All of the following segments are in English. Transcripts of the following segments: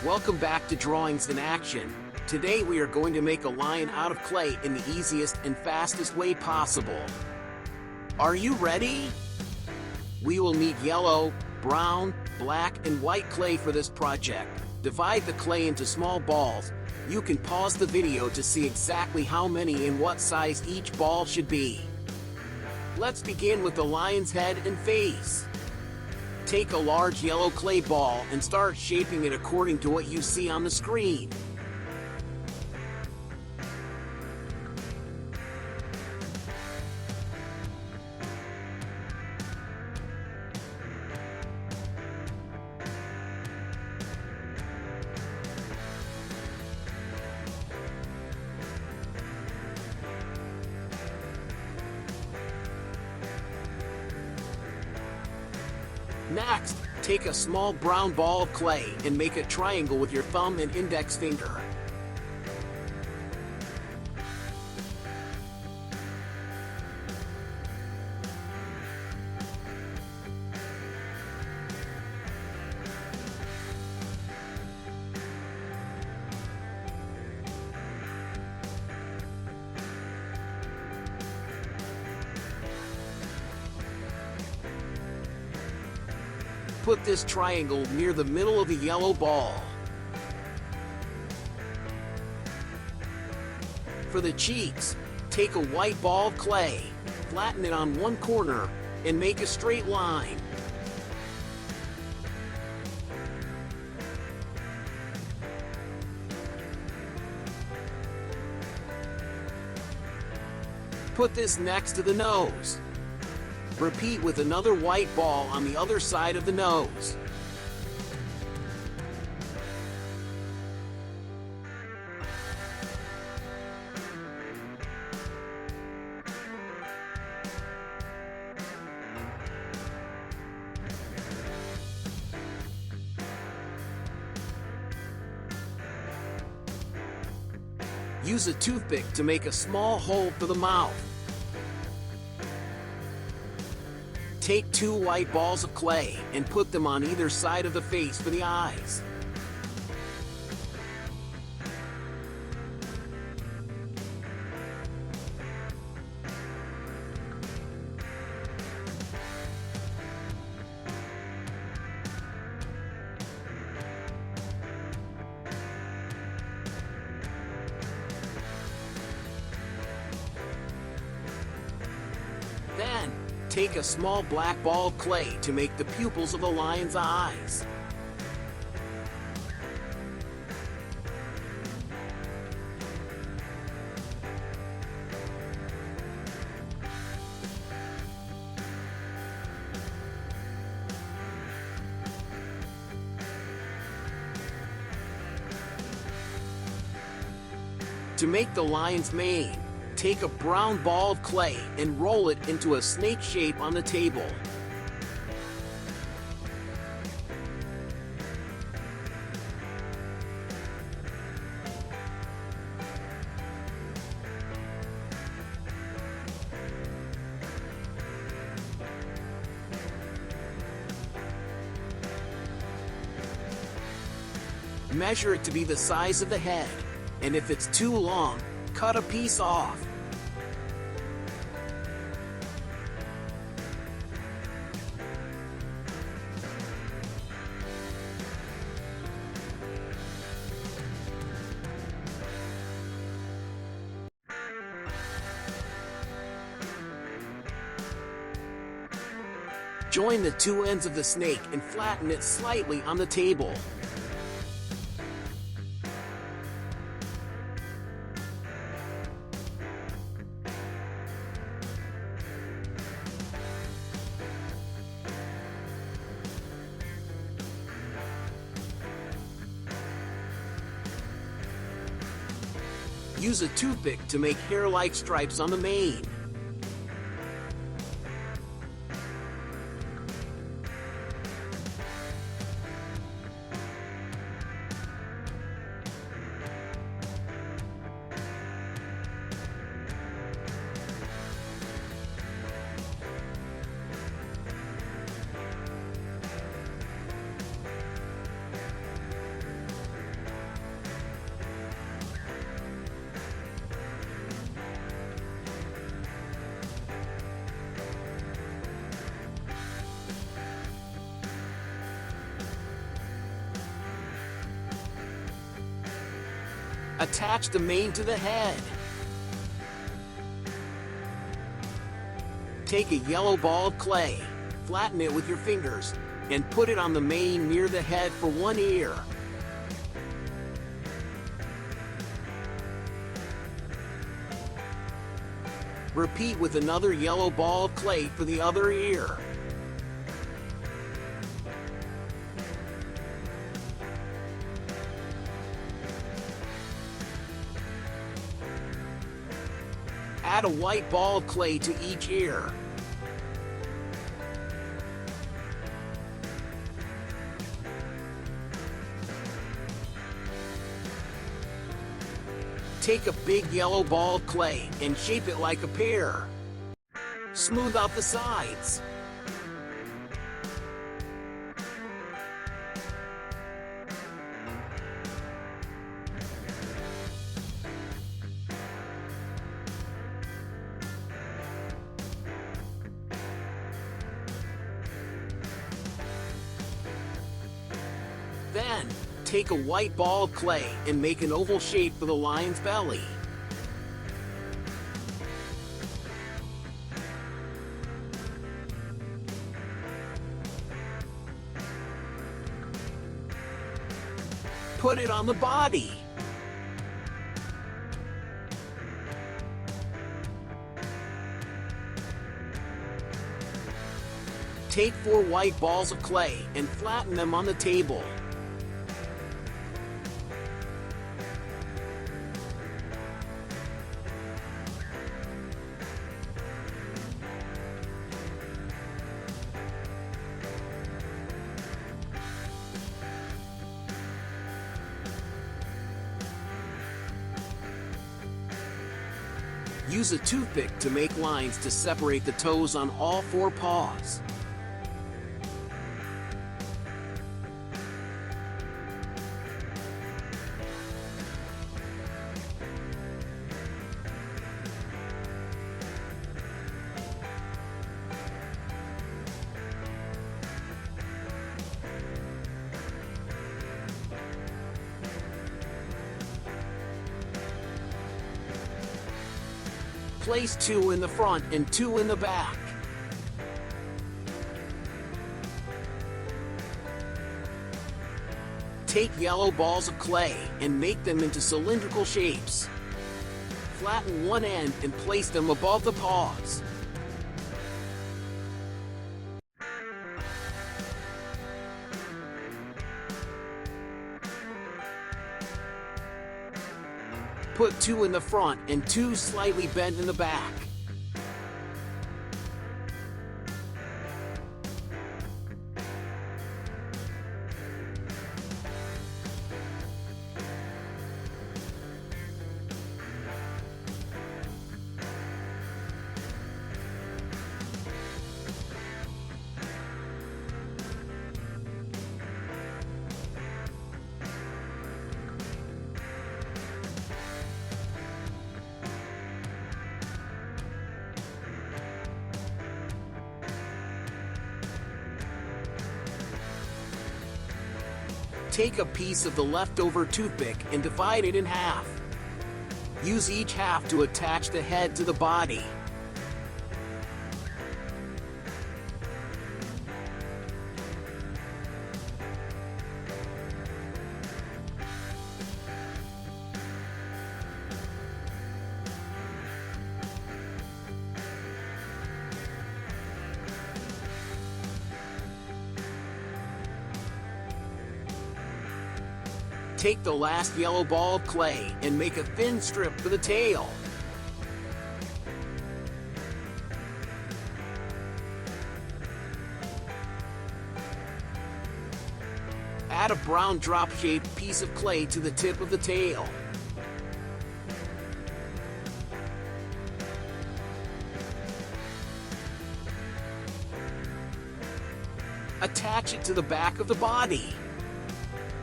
Welcome back to Drawings in Action. Today we are going to make a lion out of clay in the easiest and fastest way possible. Are you ready? We will need yellow, brown, black, and white clay for this project. Divide the clay into small balls. You can pause the video to see exactly how many and what size each ball should be. Let's begin with the lion's head and face. Take a large yellow clay ball and start shaping it according to what you see on the screen. Next, take a small brown ball of clay and make a triangle with your thumb and index finger. Put this triangle near the middle of the yellow ball. For the cheeks, take a white ball of clay, flatten it on one corner, and make a straight line. Put this next to the nose. Repeat with another white ball on the other side of the nose. Use a toothpick to make a small hole for the mouth. Take two white balls of clay and put them on either side of the face for the eyes. Then, take a small black ball of clay to make the pupils of the lion's eyes. To make the lion's mane, take a brown ball of clay and roll it into a snake shape on the table. Measure it to be the size of the head, and if it's too long, cut a piece off. Join the two ends of the snake and flatten it slightly on the table. Use a toothpick to make hair-like stripes on the mane. Attach the mane to the head. Take a yellow ball of clay, flatten it with your fingers, and put it on the mane near the head for one ear. Repeat with another yellow ball of clay for the other ear. Add a white ball of clay to each ear. Take a big yellow ball of clay and shape it like a pear. Smooth out the sides. Then, take a white ball of clay and make an oval shape for the lion's belly. Put it on the body. Take 4 white balls of clay and flatten them on the table. Use a toothpick to make lines to separate the toes on all 4 paws. Place 2 in the front and 2 in the back. Take yellow balls of clay and make them into cylindrical shapes. Flatten one end and place them above the paws. Put 2 in the front and 2 slightly bent in the back. Take a piece of the leftover toothpick and divide it in half. Use each half to attach the head to the body. Take the last yellow ball of clay and make a thin strip for the tail. Add a brown drop-shaped piece of clay to the tip of the tail. Attach it to the back of the body.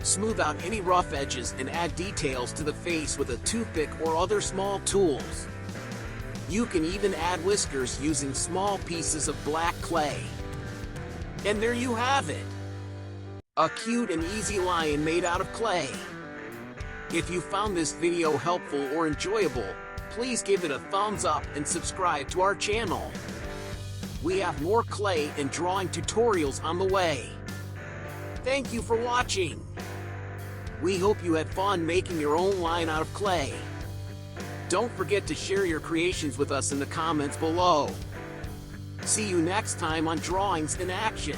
Smooth out any rough edges and add details to the face with a toothpick or other small tools. You can even add whiskers using small pieces of black clay. And there you have it! A cute and easy lion made out of clay. If you found this video helpful or enjoyable, please give it a thumbs up and subscribe to our channel. We have more clay and drawing tutorials on the way. Thank you for watching. We hope you had fun making your own line out of clay. Don't forget to share your creations with us in the comments below. See you next time on Drawings in Action.